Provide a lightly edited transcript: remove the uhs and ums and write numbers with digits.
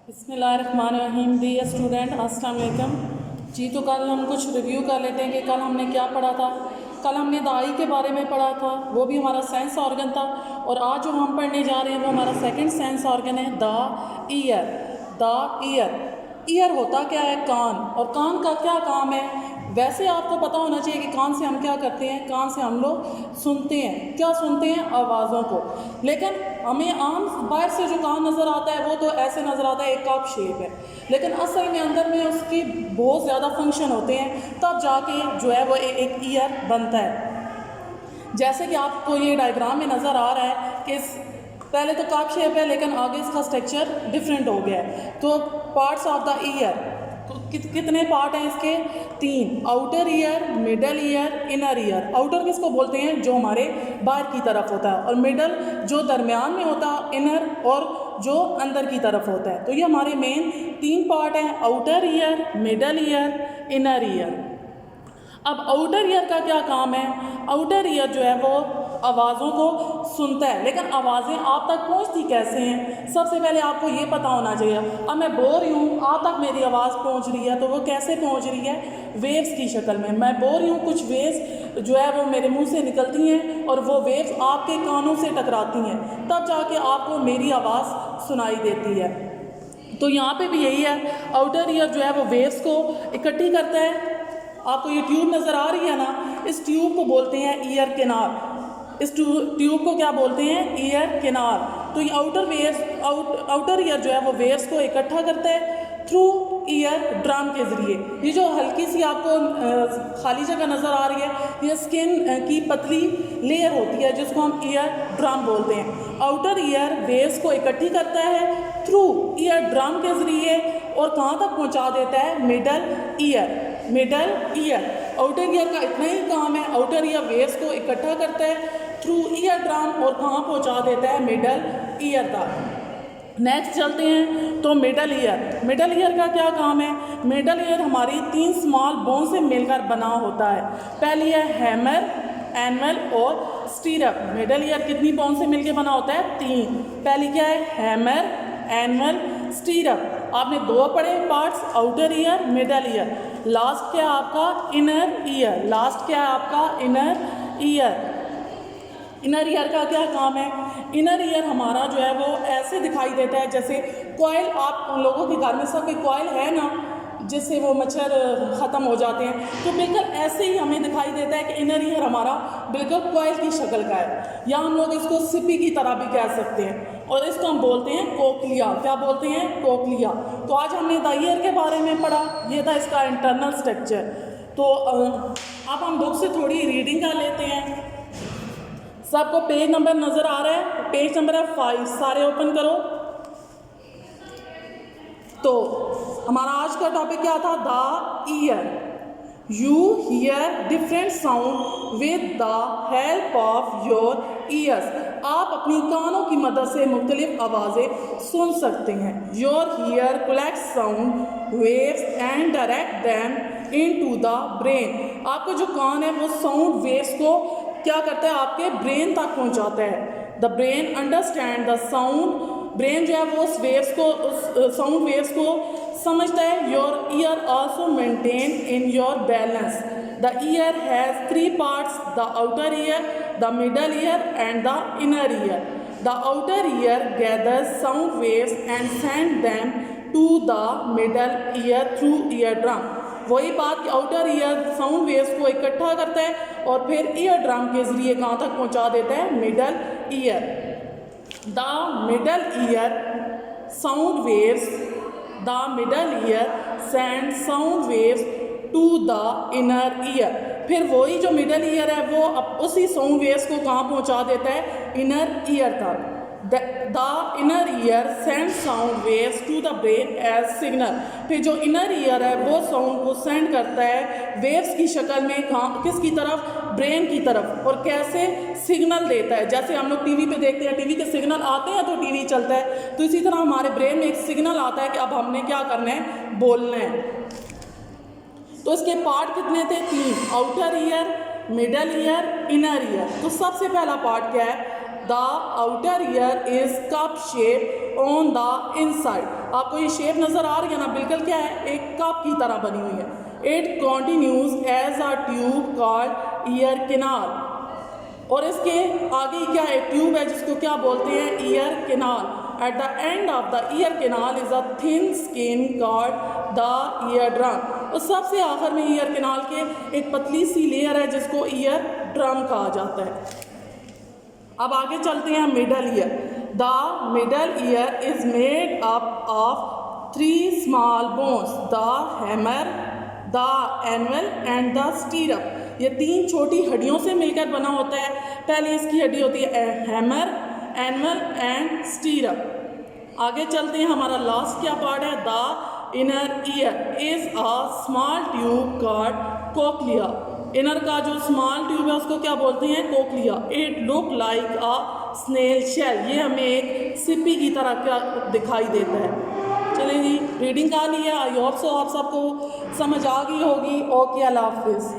बिस्मिल्लाहिर्रहमानिर्रहीम। Dear student, अस्सलाम वालेकुम जी। तो कल हम कुछ रिव्यू कर लेते हैं कि कल हमने क्या पढ़ा था। कल हमने द आई के बारे में पढ़ा था, वो भी हमारा सेंस ऑर्गन था। और आज जो हम पढ़ने जा रहे हैं वो हमारा सेकंड सेंस ऑर्गन है, the year. The year, year होता क्या है? कान। और कान का क्या काम है? वैसे आपको पता होना चाहिए कि कान से हम क्या करते हैं। कान से हम लोग सुनते हैं। क्या सुनते हैं? आवाज़ों को। लेकिन हमें आम बाहर से जो कान नज़र आता है वो तो ऐसे नज़र आता है, एक कप शेप है, लेकिन असल में अंदर में उसकी बहुत ज़्यादा फंक्शन होते हैं, तब जाके जो है वो एक ईयर बनता है। जैसे कि आपको ये डायग्राम में नज़र आ रहा है कि पहले तो कप शेप है, लेकिन आगे इसका स्ट्रक्चर डिफरेंट हो गया है। तो पार्ट्स ऑफ द ईयर, कितने पार्ट हैं इसके? 3। Outer ear, middle ear, inner ear. Outer किसको बोलते हैं? जो हमारे बाहर की तरफ होता है, और मिडल जो दरमियान में होता है, इनर और जो अंदर की तरफ होता है। तो ये हमारे मेन 3 पार्ट हैं, outer ear, middle ear, inner ear. अब आउटर ईयर का क्या काम है? आउटर ईयर जो है वो आवाज़ों को सुनता है, लेकिन आवाज़ें आप तक पहुंचती कैसे हैं? सबसे पहले आपको ये पता होना चाहिए। अब मैं बोल रही हूँ, आप तक मेरी आवाज़ पहुंच रही है, तो वो कैसे पहुंच रही है? वेव्स की शक्ल में। मैं बोल रही हूँ, कुछ वेव्स जो है वो मेरे मुंह से निकलती हैं, और वो वेव्स आपके कानों से टकराती हैं, तब जाके आपको मेरी आवाज़ सुनाई देती है। तो यहाँ पे भी यही है, आउटर ईयर जो है वो वेव्स को इकट्ठी करता है। आपको ये ट्यूब नज़र आ रही है ना, इस ट्यूब को बोलते हैं ईयर कैनाल। इस ट्यूब को क्या बोलते हैं? Ear canal. तो ये आउटर ईयर जो है वो वेव्स को इकट्ठा करता है थ्रू ईयर ड्रम के ज़रिए। ये जो हल्की सी आपको खाली जगह नज़र आ रही है, ये स्किन की पतली लेयर होती है, जिसको हम ईयर ड्रम बोलते हैं। आउटर ईयर वेव्स को इकट्ठी करता है थ्रू ईयर ड्रम के ज़रिए, और कहाँ तक पहुँचा देता है? Middle year. Middle ear, outer ear का इतना ही काम है। आउटर ईयर वेव्स को इकट्ठा करता है थ्रू ईयर ड्रम, और कहाँ पहुँचा देता है? मिडल ईयर तक। नेक्स्ट चलते हैं, तो मिडल ईयर। मिडल ईयर का क्या काम है? मिडल ईयर हमारी 3 स्मॉल बोन से मिलकर बना होता है। पहली है हैमर, एनवल और स्टीरअप। मिडल ईयर कितनी बोन से मिलकर बना होता है? 3। पहली क्या है? Hammer, anvil, स्टीरअप। आपने 2 पढ़े parts, outer ear, middle ear. Last क्या है आपका? Inner ear. लास्ट क्या है आपका? Inner ear. इनर ईयर का क्या काम है? इनर ईयर हमारा जो है वो ऐसे दिखाई देता है जैसे कॉइल। आप लोगों के घर में सब कोई कॉइल है ना, जिससे वो मच्छर ख़त्म हो जाते हैं, तो बिल्कुल ऐसे ही हमें दिखाई देता है कि इनर ईयर हमारा बिल्कुल कॉइल की शक्ल का है, या हम लोग इसको सिपी की तरह भी कह सकते हैं, और इसको हम बोलते हैं कोक्लिया। क्या बोलते हैं? कोक्लिया। तो आज हमने द ईयर के बारे में पढ़ा, ये था इसका इंटरनल स्ट्रक्चर। तो अब हम बुक से थोड़ी रीडिंग कर लेते हैं। सबको पेज नंबर नज़र आ रहा है? पेज नंबर है 5, सारे ओपन करो। तो हमारा आज का टॉपिक क्या था? The year. You here different sound with the help of your ears. आप अपनी कानों की मदद से मुख्तलिफ आवाज़ें सुन सकते हैं। Your year collect sound waves and direct them into the brain. आपके जो कान है वो साउंड वेव्स को क्या करता है? आपके ब्रेन तक पहुंचाता है। The brain understand the sound. Brain जो है वो उस वेव्स को, उस साउंड वेव्स को समझता है। Your ear also maintain in your balance. The ear has 3 parts, the outer ear, the middle ear and the inner ear. The outer ear gathers sound waves and send them to the middle ear through eardrum. वही बात कि outer ear sound waves को इकट्ठा करता है और फिर ear drum के जरिए कहाँ तक पहुँचा देता है? Middle ear. The middle ear sound waves, the middle ear send sound waves to the inner ear. फिर वही जो मिडल ईयर है वो अब उसी साउंड वेव्स को कहाँ पहुँचा देता है? इनर ईयर तक। The inner ear send sound waves to the brain as signal. फिर जो इनर ईयर है वो साउंड को सेंड करता है वेव्स की शक्ल में, कहाँ, किसकी तरफ? ब्रेन की तरफ। और कैसे? सिग्नल देता है। जैसे हम लोग टीवी पे देखते हैं, टीवी के सिग्नल आते हैं तो टीवी चलता है, तो इसी तरह हमारे ब्रेन में एक सिग्नल आता है कि अब हमने क्या करना है? बोलना है। तो इसके पार्ट कितने थे? 3। Outer ear, middle ear, inner ear. तो सबसे पहला पार्ट क्या है? The outer year is cup shape on the inside. आपको ये शेप नज़र आ रही है ना, बिल्कुल क्या है, एक कप की तरह बनी हुई है। It continues as a tube called ear canal. और इसके आगे क्या है, ट्यूब है जिसको क्या बोलते हैं, ear canal. At the end of the ear canal is a thin skin called the ear drum. और सबसे आखिर में ईयर कैनाल के एक पतली सी लेयर है जिसको ईयर ड्रम कहा जाता है। अब आगे चलते हैं middle ear. The middle year is made up of 3 small bones, the hammer, the anvil and the stirrup. ये 3 छोटी हड्डियों से मिलकर बना होता है। पहले इसकी हड्डी होती है हैमर, एनवल एंड स्टीरप। आगे चलते हैं, हमारा लास्ट क्या पार्ट है, the inner ear is a small tube called cochlea. Inner का जो स्मॉल ट्यूब है उसको क्या बोलते हैं, cochlea. It look like a snail shell. ये हमें एक सिप्पी की तरह क्या दिखाई देता है। चलिए जी, रीडिंग का लिया। आई होप सो आप सबको समझ आ गई होगी। ओके, अल्लाह हाफिज़।